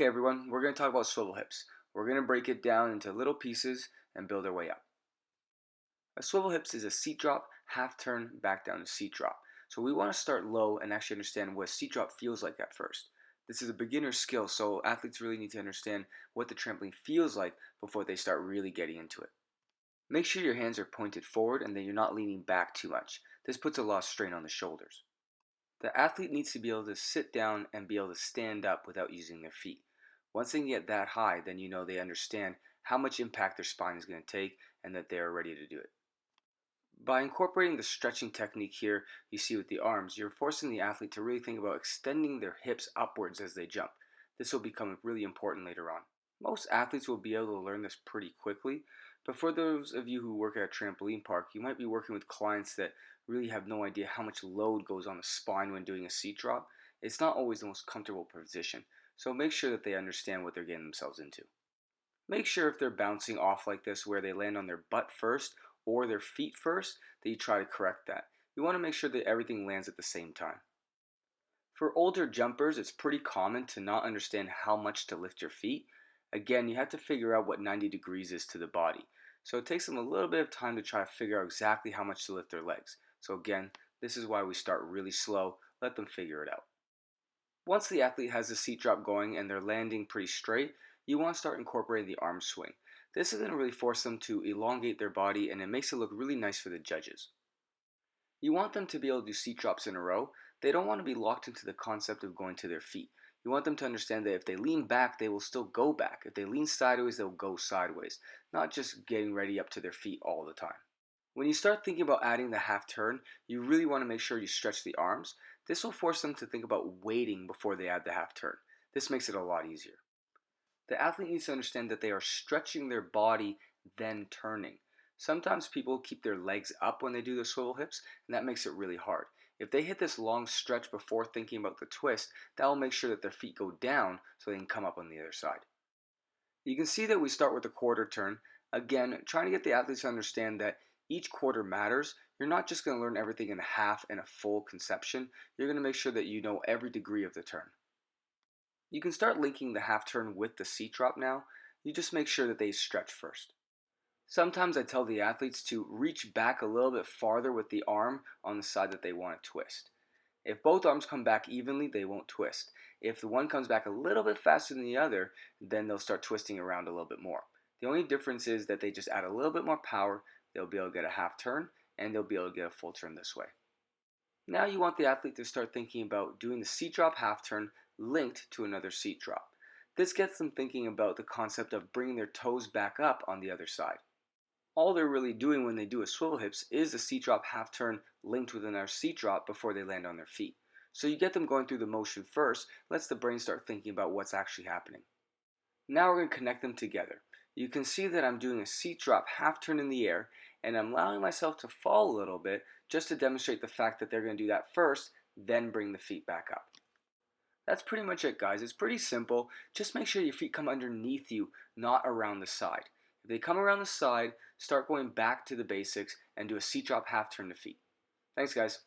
Okay everyone, we're going to talk about swivel hips. We're going to break it down into little pieces and build our way up. A swivel hips is a seat drop, half turn, back down to seat drop. So we want to start low and actually understand what a seat drop feels like at first. This is a beginner skill, so athletes really need to understand what the trampoline feels like before they start really getting into it. Make sure your hands are pointed forward and that you're not leaning back too much. This puts a lot of strain on the shoulders. The athlete needs to be able to sit down and be able to stand up without using their feet. Once they get that high, then you know they understand how much impact their spine is going to take and that they are ready to do it. By incorporating the stretching technique here you see with the arms, you're forcing the athlete to really think about extending their hips upwards as they jump. This will become really important later on. Most athletes will be able to learn this pretty quickly, but for those of you who work at a trampoline park, you might be working with clients that really have no idea how much load goes on the spine when doing a seat drop. It's not always the most comfortable position, so make sure that they understand what they're getting themselves into. Make sure if they're bouncing off like this where they land on their butt first or their feet first, that you try to correct that. You want to make sure that everything lands at the same time. For older jumpers, it's pretty common to not understand how much to lift your feet. Again, you have to figure out what 90 degrees is to the body. So it takes them a little bit of time to try to figure out exactly how much to lift their legs. So again, this is why we start really slow, let them figure it out. Once the athlete has the seat drop going and they're landing pretty straight, you want to start incorporating the arm swing. This is going to really force them to elongate their body and it makes it look really nice for the judges. You want them to be able to do seat drops in a row. They don't want to be locked into the concept of going to their feet. You want them to understand that if they lean back, they will still go back. If they lean sideways, they'll go sideways, not just getting ready up to their feet all the time. When you start thinking about adding the half turn, you really want to make sure you stretch the arms. This will force them to think about waiting before they add the half turn. This makes it a lot easier. The athlete needs to understand that they are stretching their body, then turning. Sometimes people keep their legs up when they do the swivel hips, and that makes it really hard. If they hit this long stretch before thinking about the twist, that will make sure that their feet go down so they can come up on the other side. You can see that we start with the quarter turn. Again, trying to get the athletes to understand that each quarter matters. You're not just going to learn everything in a half and a full conception. You're going to make sure that you know every degree of the turn. You can start linking the half turn with the seat drop now. You just make sure that they stretch first. Sometimes I tell the athletes to reach back a little bit farther with the arm on the side that they want to twist. If both arms come back evenly, they won't twist. If the one comes back a little bit faster than the other, then they'll start twisting around a little bit more. The only difference is that they just add a little bit more power, they'll be able to get a half turn, and they'll be able to get a full turn this way. Now you want the athlete to start thinking about doing the seat drop half turn linked to another seat drop. This gets them thinking about the concept of bringing their toes back up on the other side. All they're really doing when they do a swivel hips is a seat drop half turn linked with another seat drop before they land on their feet. So you get them going through the motion first, lets the brain start thinking about what's actually happening. Now we're going to connect them together. You can see that I'm doing a seat drop half turn in the air and I'm allowing myself to fall a little bit just to demonstrate the fact that they're going to do that first, then bring the feet back up. That's pretty much it, guys. It's pretty simple. Just make sure your feet come underneath you, not around the side. If they come around the side, start going back to the basics and do a seat drop half turn to feet. Thanks, guys.